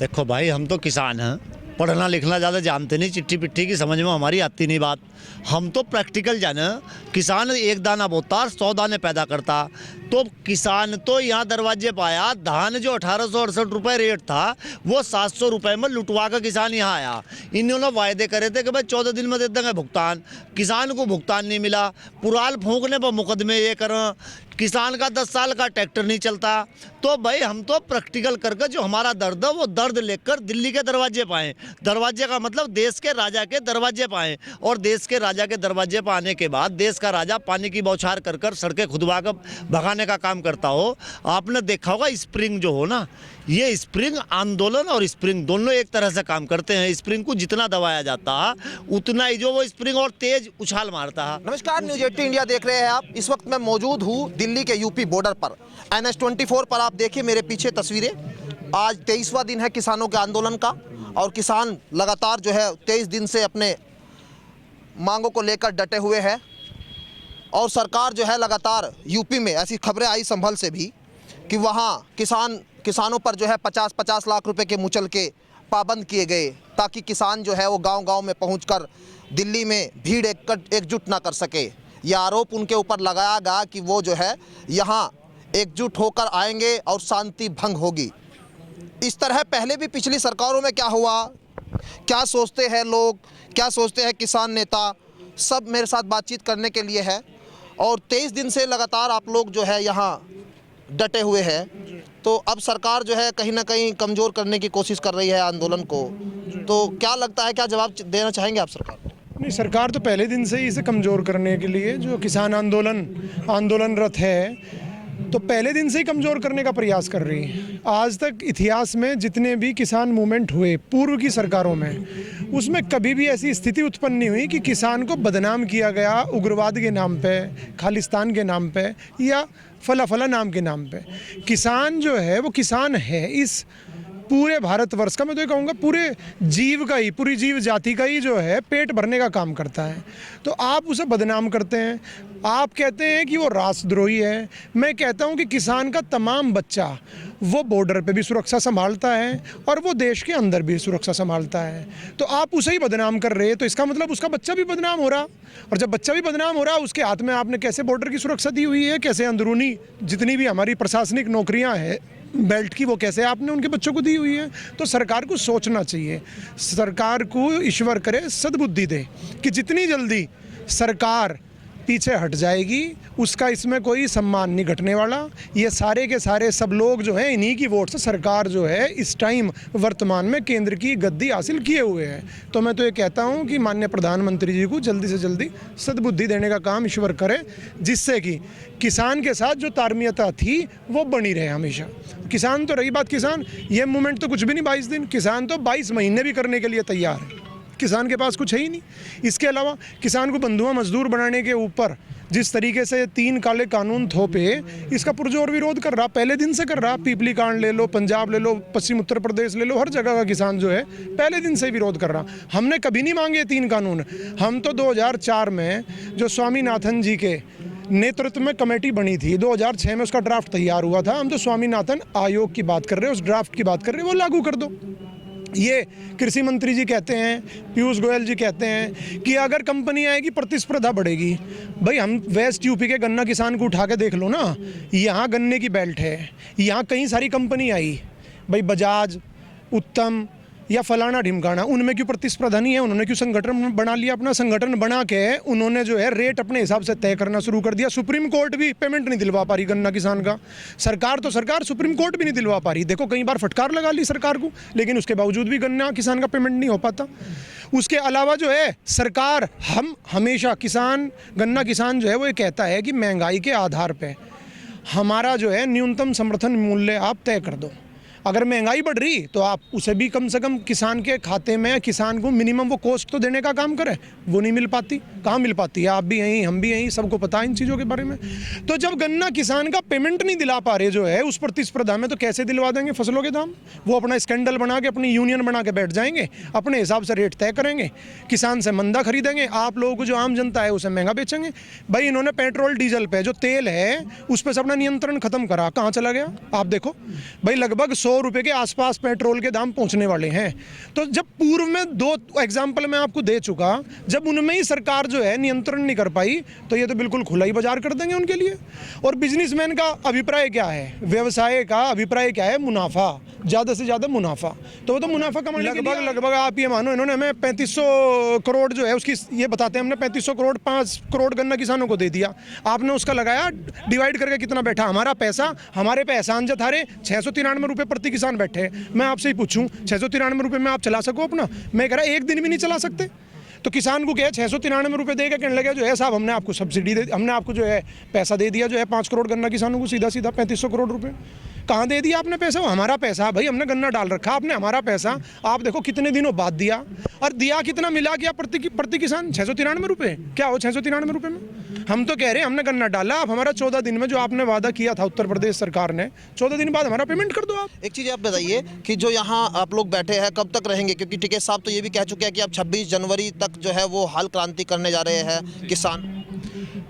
देखो भाई, हम तो किसान हैं, पढ़ना लिखना ज़्यादा जानते नहीं, चिट्ठी पिट्ठी की समझ में हमारी आती नहीं बात। हम तो प्रैक्टिकल जाने। किसान एक दाना बोता 100 दाने पैदा करता। तो किसान तो यहाँ दरवाजे पर आया, धान जो 1868 रुपये रेट था वो 700 रुपये में लुटवा कर किसान यहाँ आया। इन्होंने वायदे करे थे कि भाई 14 दिन में दे देंगे भुगतान। किसान को भुगतान नहीं मिला, पुराल फूंकने पर मुकदमे ये करें, किसान का 10 साल का ट्रैक्टर नहीं चलता। तो भाई हम तो प्रैक्टिकल करके जो हमारा दर्द है वो दर्द लेकर दिल्ली के दरवाजे पर आए। दरवाजे का मतलब देश के राजा के दरवाजे पर आए, और देश के राजा के दरवाजे पर आने के बाद देश का राजा पानी की बौछार कर कर सड़कें खुदवा कर भगाने का काम करता हो। आपने देखा होगा स्प्रिंग जो हो ना, ये स्प्रिंग आंदोलन और स्प्रिंग दोनों एक तरह से काम करते हैं। स्प्रिंग को जितना दबाया जाता है उतना ही जो वो स्प्रिंग और तेज उछाल मारता है। नमस्कार, न्यूज 18 इंडिया देख रहे हैं आप। इस वक्त मैं मौजूद हूँ दिल्ली के यूपी बॉर्डर पर, NH-24 पर। आप देखिए मेरे पीछे तस्वीरें। आज 23वां दिन है किसानों के आंदोलन का, और किसान लगातार जो है 23 दिन से अपने मांगों को लेकर डटे हुए हैं। और सरकार जो है लगातार, यूपी में ऐसी खबरें आई संभल से भी कि वहाँ किसानों पर जो है 50-50 लाख रुपए के मुचल के पाबंद किए गए, ताकि किसान जो है वो गांव-गांव में पहुंचकर दिल्ली में भीड़ एकजुट ना कर सके। यह आरोप उनके ऊपर लगाया गया कि वो जो है यहाँ एकजुट होकर आएंगे और शांति भंग होगी। इस तरह पहले भी पिछली सरकारों में क्या हुआ, क्या सोचते हैं लोग, क्या सोचते हैं किसान नेता, सब मेरे साथ बातचीत करने के लिए है। और 23 दिन से लगातार आप लोग जो है यहाँ डटे हुए हैं, तो अब सरकार जो है कहीं ना कहीं कमज़ोर करने की कोशिश कर रही है आंदोलन को। तो क्या लगता है, क्या जवाब देना चाहेंगे आप सरकार को? नहीं, सरकार तो पहले दिन से ही इसे कमज़ोर करने के लिए, जो किसान आंदोलनरत है, तो पहले दिन से ही कमज़ोर करने का प्रयास कर रही है। आज तक इतिहास में जितने भी किसान मूवमेंट हुए पूर्व की सरकारों में, उसमें कभी भी ऐसी स्थिति उत्पन्न नहीं हुई कि किसान को बदनाम किया गया उग्रवाद के नाम पे, खालिस्तान के नाम पे, या फला नाम के नाम पे। किसान जो है वो किसान है। इस पूरे भारतवर्ष का, मैं तो ये कहूँगा पूरे जीव का ही, पूरी जीव जाति का ही जो है पेट भरने का काम करता है। तो आप उसे बदनाम करते हैं, आप कहते हैं कि वो राष्ट्रद्रोही है। मैं कहता हूँ कि किसान का तमाम बच्चा वो बॉर्डर पे भी सुरक्षा संभालता है और वो देश के अंदर भी सुरक्षा संभालता है। तो आप उसे ही बदनाम कर रहे हैं, तो इसका मतलब उसका बच्चा भी बदनाम हो रहा। और जब बच्चा भी बदनाम हो रहा, उसके हाथ में आपने कैसे बॉर्डर की सुरक्षा दी हुई है, कैसे अंदरूनी जितनी भी हमारी प्रशासनिक नौकरियाँ हैं बेल्ट की, वो कैसे आपने उनके बच्चों को दी हुई है। तो सरकार को सोचना चाहिए, सरकार को ईश्वर करे सद्बुद्धि दे कि जितनी जल्दी सरकार पीछे हट जाएगी उसका इसमें कोई सम्मान नहीं घटने वाला। ये सारे के सारे सब लोग जो हैं, इन्हीं की वोट से सरकार जो है इस टाइम वर्तमान में केंद्र की गद्दी हासिल किए हुए है। तो मैं तो ये कहता हूँ कि माननीय प्रधानमंत्री जी को जल्दी से जल्दी सद्बुद्धि देने का काम ईश्वर करे, जिससे कि किसान के साथ जो तारमीयता थी वो बनी रहे हमेशा। किसान तो रही बात, किसान ये मूवमेंट तो कुछ भी नहीं 22 दिन, किसान तो 22 महीने भी करने के लिए तैयार है। किसान के पास कुछ है ही नहीं। इसके अलावा किसान को बंधुआ मजदूर बनाने के ऊपर जिस तरीके से 3 काले कानून थोपे, इसका पुरजोर विरोध कर रहा, पहले दिन से कर रहा। पीपली कांड ले लो, पंजाब ले लो, पश्चिम उत्तर प्रदेश ले लो, हर जगह का किसान जो है पहले दिन से विरोध कर रहा। हमने कभी नहीं मांगे 3 कानून। हम तो 2004 में जो स्वामीनाथन जी के नेतृत्व में कमेटी बनी थी, 2006 में उसका ड्राफ्ट तैयार हुआ था। हम तो स्वामीनाथन आयोग की बात कर रहे हैं, उस ड्राफ्ट की बात कर रहे हैं, वो लागू कर दो। ये कृषि मंत्री जी कहते हैं, पीयूष गोयल जी कहते हैं कि अगर कंपनी आएगी प्रतिस्पर्धा बढ़ेगी। भाई हम वेस्ट यूपी के गन्ना किसान को उठा के देख लो ना, यहाँ गन्ने की बेल्ट है, यहाँ कई सारी कंपनी आई, भाई बजाज, उत्तम या फलाना ढिमकाना, उनमें क्यों प्रतिस्पर्धा नहीं है? उन्होंने क्यों संगठन बना लिया? अपना संगठन बना के उन्होंने जो है रेट अपने हिसाब से तय करना शुरू कर दिया। सुप्रीम कोर्ट भी पेमेंट नहीं दिलवा पा रही गन्ना किसान का। सरकार तो सरकार, सुप्रीम कोर्ट भी नहीं दिलवा पा रही। देखो कई बार फटकार लगा ली सरकार को, लेकिन उसके बावजूद भी गन्ना किसान का पेमेंट नहीं हो पाता। उसके अलावा जो है सरकार, हम हमेशा गन्ना किसान जो है वो ये कहता है कि महंगाई के आधार पर हमारा जो है न्यूनतम समर्थन मूल्य आप तय कर दो। अगर महंगाई बढ़ रही तो आप उसे भी कम से कम किसान के खाते में, किसान को मिनिमम वो कॉस्ट तो देने का काम करें। वो नहीं मिल पाती। कहाँ मिल पाती है? आप भी यहीं, हम भी यहीं, सबको पता है इन चीज़ों के बारे में। तो जब गन्ना किसान का पेमेंट नहीं दिला पा रहे जो है उस प्रतिस्पर्धा में, तो कैसे दिलवा देंगे फसलों के दाम? वो अपना स्कैंडल बना के, अपनी यूनियन बना के बैठ जाएंगे, अपने हिसाब से रेट तय करेंगे, किसान से मंदा खरीदेंगे, आप लोगों को जो आम जनता है उसे महंगा बेचेंगे। भाई इन्होंने पेट्रोल डीजल पे जो तेल है उस पर से अपना नियंत्रण खत्म करा, कहाँ चला गया आप देखो। भाई लगभग 100 रुपए के आसपास पेट्रोल के दाम पहुंचने वाले हैं। तो जब पूर्व में 2 एग्जाम्पल मैं आपको दे चुका, जब उनमें ही सरकार जो है नियंत्रण नहीं कर पाई, तो ये तो बिल्कुल खुला ही बाजार कर देंगे उनके लिए। और बिजनेसमैन का अभिप्राय क्या है, व्यवसाय का अभिप्राय क्या है, मुनाफा, ज़्यादा से ज़्यादा मुनाफा। तो वो तो मुनाफा कमाने के लिए लगभग आप ये मानो इन्होंने हमें 3500 करोड़ जो है उसकी ये बताते हैं, हमने 3500 करोड़ 5 करोड़ गन्ना किसानों को दे दिया। आपने उसका लगाया डिवाइड करके कितना बैठा, हमारा पैसा, हमारे पे एहसान जतारे 693 रुपये प्रति किसान बैठे। मैं आपसे ही पूछूं 693 रुपये में आप चला सको अपना? मैं कह रहा एक दिन भी नहीं चला सकते। तो किसान को क्या है 693 रुपये देगा, कहने लगे जो है साहब हमने आपको सब्सिडी दे, हमने आपको जो है पैसा दे दिया जो है 5 करोड़ गन्ना किसानों को सीधा सीधा 3500 करोड़ रुपये। कहाँ दे दिया आपने पैसा? वो हमारा पैसा भाई, हमने गन्ना डाल रखा, आपने हमारा पैसा आप देखो कितने दिनों बाद दिया, और दिया कितना मिला क्या प्रति किसान? 693 रुपये। क्या हो 693 रुपये में? हम तो कह रहे हैं हमने गन्ना डाला, आप हमारा 14 दिन में जो आपने वादा किया था उत्तर प्रदेश सरकार ने, 14 दिन बाद हमारा पेमेंट कर दो आप। एक चीज़ आप बताइए कि जो यहाँ आप लोग बैठे हैं कब तक रहेंगे? क्योंकि टिकैत साहब तो ये भी कह चुके हैं कि अब 26 जनवरी तक जो है वो हल क्रांति करने जा रहे हैं किसान।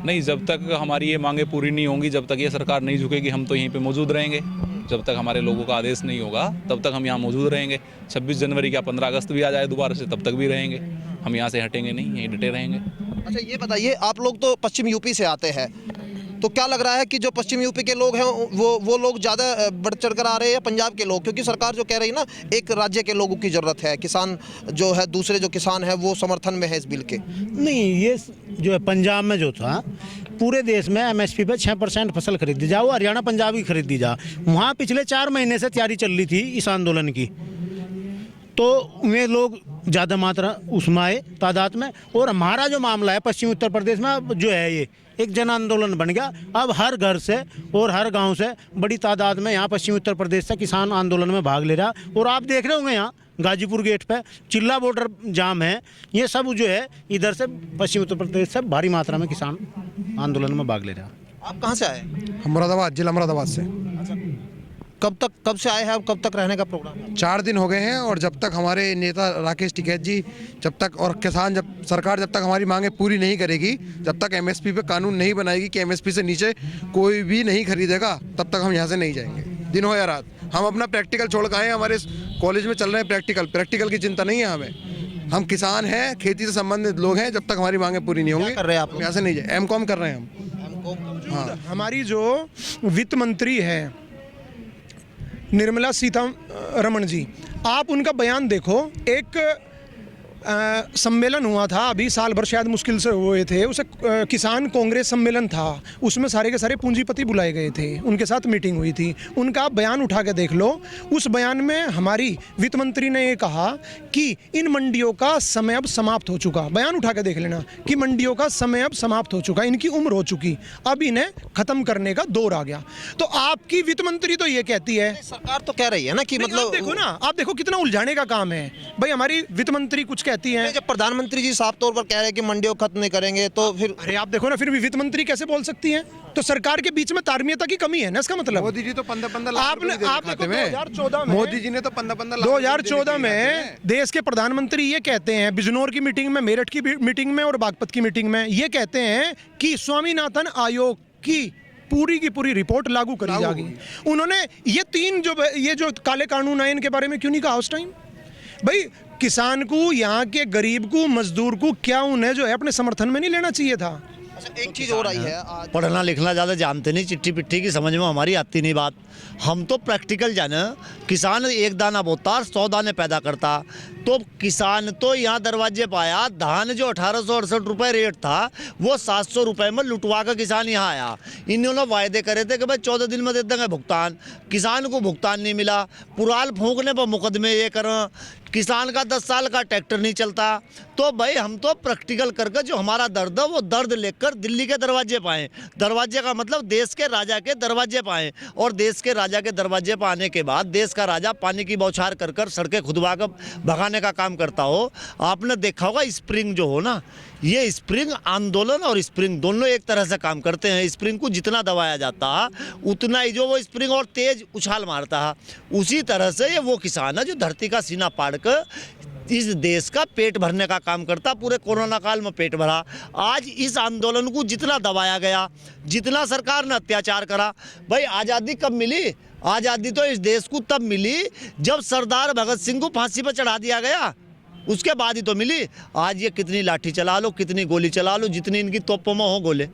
नहीं, जब तक हमारी ये मांगे पूरी नहीं होंगी, जब तक ये सरकार नहीं झुकेगी, हम तो यहीं पे मौजूद रहेंगे। जब तक हमारे लोगों का आदेश नहीं होगा तब तक हम यहाँ मौजूद रहेंगे। 26 जनवरी क्या 15 अगस्त भी आ जाए दोबारा से, तब तक भी रहेंगे। हम यहाँ से हटेंगे नहीं, यहीं डटे रहेंगे। अच्छा ये बताइए, आप लोग तो पश्चिम यूपी से आते हैं, तो क्या लग रहा है कि जो पश्चिम यूपी के लोग हैं वो लोग ज़्यादा बढ़ चढ़ कर आ रहे हैं या पंजाब के लोग? क्योंकि सरकार जो कह रही है ना, एक राज्य के लोगों की ज़रूरत है, किसान जो है दूसरे जो किसान है वो समर्थन में है इस बिल के। नहीं, ये जो है पंजाब में जो था, पूरे देश में एमएसपी पे 6% फसल खरीदी जाओ, हरियाणा पंजाब की खरीदी जा, वहाँ पिछले 4 महीने से तैयारी चल रही थी इस आंदोलन की। तो वे लोग ज़्यादा मात्रा उसमें आए तादाद में, और हमारा जो मामला है पश्चिमी उत्तर प्रदेश में अब जो है ये एक जन आंदोलन बन गया। अब हर घर से और हर गांव से बड़ी तादाद में यहाँ पश्चिमी उत्तर प्रदेश से किसान आंदोलन में भाग ले रहा। और आप देख रहे होंगे यहाँ गाजीपुर गेट पे चिल्ला बॉर्डर जाम है, ये सब जो है इधर से पश्चिमी उत्तर प्रदेश से भारी मात्रा में किसान आंदोलन में भाग ले रहा। आप कहाँ से आए? मुरादाबाद, जिला मुरादाबाद से। कब से आए हैं? अब कब तक रहने का प्रोग्राम है? 4 दिन हो गए हैं, और जब तक हमारे नेता राकेश टिकैत जी जब तक, और किसान जब सरकार जब तक हमारी मांगे पूरी नहीं करेगी, जब तक एमएसपी पे कानून नहीं बनाएगी कि एमएसपी से नीचे कोई भी नहीं खरीदेगा, तब तक हम यहाँ से नहीं जाएंगे, दिन हो या रात। हम अपना प्रैक्टिकल छोड़ के आए हैं, हमारे कॉलेज में चल रहे हैं प्रैक्टिकल की चिंता नहीं है हमें। हम किसान हैं, खेती से संबंधित लोग हैं, जब तक हमारी मांगे पूरी नहीं होंगी कर रहे हैं आप? यहाँ से नहीं जाए। एमकॉम कर रहे हैं हम। हाँ, हमारी जो वित्त मंत्री है निर्मला सीतारमण जी, आप उनका बयान देखो। एक सम्मेलन हुआ था अभी साल भर शायद मुश्किल से हुए थे, उसे किसान कांग्रेस सम्मेलन था, उसमें सारे के सारे पूंजीपति बुलाए गए थे, उनके साथ मीटिंग हुई थी। उनका आप बयान उठा के देख लो। उस बयान में हमारी वित्त मंत्री ने ये कहा कि इन मंडियों का समय अब समाप्त हो चुका। बयान उठा के देख लेना कि मंडियों का समय अब समाप्त हो चुका, इनकी उम्र हो चुकी, अब इन्हें खत्म करने का दौर आ गया। तो आपकी वित्त मंत्री तो ये कहती है, सरकार तो कह रही है ना कि मतलब आप देखो ना, आप देखो कितना उलझाने का काम है भाई। हमारी वित्त मंत्री कुछ कहती है, जब प्रधानमंत्री जी साफ तौर पर कह रहे हैं कि मंडियों को खत्म नहीं करेंगे, तो फिर अरे आप देखो ना, फिर भी वित्त मंत्री कैसे बोल सकती हैं? तो सरकार के बीच में तारमीयता की कमी है ना, इसका मतलब। मोदी जी तो 15-15 लाख आपने आप देखो 2014 में, मोदी जी ने तो 15-15 लाख 2014 में देश के प्रधानमंत्री ये कहते हैं बिजनौर की मीटिंग में, मेरठ की मीटिंग में और बागपत की मीटिंग में, ये कहते हैं कि स्वामीनाथन आयोग की पूरी की पूरी रिपोर्ट लागू करी जाएगी। उन्होंने ये 3 जो काले कानून आए इनके बारे में क्यों नहीं कहा उस टाइम? भाई किसान को, यहाँ के गरीब को, मजदूर को क्या उन्हें जो है अपने समर्थन में नहीं लेना चाहिए था? अच्छा एक चीज़ हो रही है आज, पढ़ना लिखना ज़्यादा जानते नहीं, चिट्ठी पिट्ठी की समझ में हमारी आती नहीं बात। हम तो प्रैक्टिकल जाने, किसान एक दाना बोता 100 दाने पैदा करता। तो किसान तो यहाँ दरवाजे पाया, धान जो 1868 रुपये रेट था वो 700 रुपये में लुटवा कर किसान यहाँ आया। इन्होंने वायदे करे थे कि भाई 14 दिन में दे देंगे भुगतान, किसान को भुगतान नहीं मिला। पुराल फूंकने पर मुकदमे ये करें, किसान का 10 साल का ट्रैक्टर नहीं चलता। तो भाई हम तो प्रैक्टिकल करके जो हमारा दर्द है वो दर्द लेकर दिल्ली के दरवाजे पाएँ। दरवाजे का मतलब देश के राजा के दरवाजे पाएँ, और देश के राजा के दरवाजे पर आने के बाद देश का राजा पानी की बौछार कर कर सड़कें खुदवा कर भगाने का काम करता हो। आपने देखा होगा स्प्रिंग जो हो ना, ये स्प्रिंग आंदोलन और स्प्रिंग दोनों एक तरह से काम करते हैं। स्प्रिंग को जितना दबाया जाता है उतना ही जो वो स्प्रिंग और तेज उछाल मारता है, उसी तरह से ये वो किसान है जो धरती का सीना पाड़ कर इस देश का पेट भरने का काम करता। पूरे कोरोना काल में पेट भरा। आज इस आंदोलन को जितना दबाया गया, जितना सरकार ने अत्याचार करा, भाई आज़ादी कब मिली? आज़ादी तो इस देश को तब मिली जब सरदार भगत सिंह को फांसी पर चढ़ा दिया गया, उसके बाद ही तो मिली। आज ये कितनी लाठी चला लो, कितनी गोली चला लो, जितनी इनकी तोपों में हो गोले,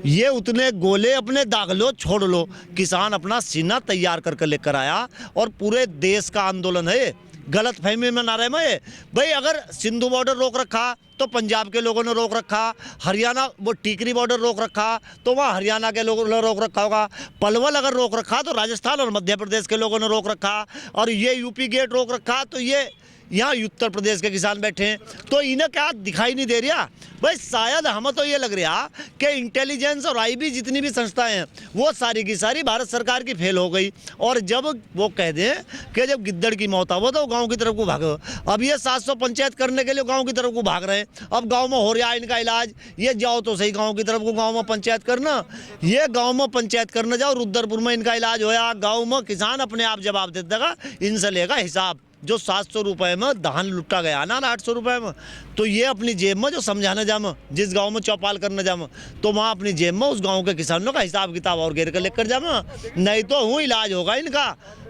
ये उतने गोले अपने दाग लो, छोड़ लो। किसान अपना सीना तैयार करके लेकर आया और पूरे देश का आंदोलन है। गलत फहमी में ना रहे मैं भाई, अगर सिंधु बॉर्डर रोक रखा तो पंजाब के लोगों ने रोक रखा, हरियाणा वो टीकरी बॉर्डर रोक रखा तो वहाँ हरियाणा के लोगों ने रोक रखा होगा, पलवल अगर रोक रखा तो राजस्थान और मध्य प्रदेश के लोगों ने रोक रखा, और ये यूपी गेट रोक रखा तो ये यहाँ उत्तर प्रदेश के किसान बैठे हैं। तो इन्हें क्या दिखाई नहीं दे रहा भाई? शायद हमें तो ये लग रहा कि इंटेलिजेंस और आईबी जितनी भी संस्थाएं हैं वो सारी की सारी भारत सरकार की फेल हो गई। और जब वो कह दें कि जब गिद्दड़ की मौत हो तो गांव की तरफ को भागो, अब ये 700 पंचायत करने के लिए गांव की तरफ को भाग रहे हैं। अब गांव में हो रहा है इनका इलाज, ये जाओ तो सही गांव की तरफ को, गांव में पंचायत करना, ये गांव में पंचायत करने जाओ, रुद्रपुर में इनका इलाज होया, गाँव में किसान अपने आप जवाब दे देगा, इनसे लेगा हिसाब। जो 700 रुपये में धान लुटा गया ना 800 रुपये में, तो ये अपनी जेब में जो समझाने जाम, जिस गांव में चौपाल करने जाम, तो वहाँ अपनी जेब में उस गांव के किसानों का हिसाब किताब और घेर कर लेकर जाम, नहीं तो हूँ इलाज होगा इनका,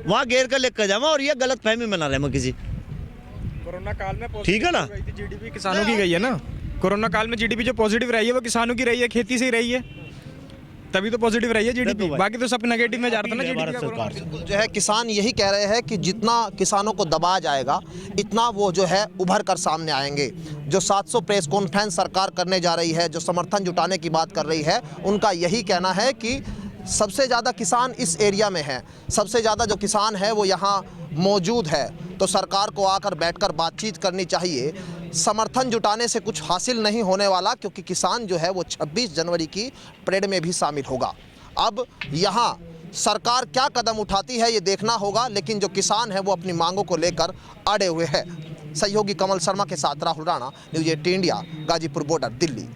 वहाँ घेर कर लेकर जाम। और ये गलत फहमी में ना रहे किसी। कोरोना काल में ठीक है ना, जीडीपी किसानों की गई है ना, कोरोना काल में जीडीपी जो पॉजिटिव रही है वो किसानों की रही है, खेती से ही रही है, तभी तो पॉजिटिव रही है जीडीपी, बाकी तो सब नेगेटिव में जा रहा था ना जीडीपी का। सरकार जो है किसान यही कह रहे हैं कि जितना किसानों को दबाया जाएगा इतना वो जो है उभर कर सामने आएंगे। जो 700 प्रेस कॉन्फ्रेंस सरकार करने जा रही है, जो समर्थन जुटाने की बात कर रही है, उनका यही कहना है कि सबसे ज़्यादा किसान इस एरिया में है, सबसे ज़्यादा जो किसान है वो यहाँ मौजूद है, तो सरकार को आकर बैठकर बातचीत करनी चाहिए। समर्थन जुटाने से कुछ हासिल नहीं होने वाला, क्योंकि किसान जो है वो 26 जनवरी की परेड में भी शामिल होगा। अब यहाँ सरकार क्या कदम उठाती है ये देखना होगा, लेकिन जो किसान है वो अपनी मांगों को लेकर अड़े हुए हैं। सहयोगी कमल शर्मा के साथ Rahul Rana, news 18 India, Ghazipur border, Delhi.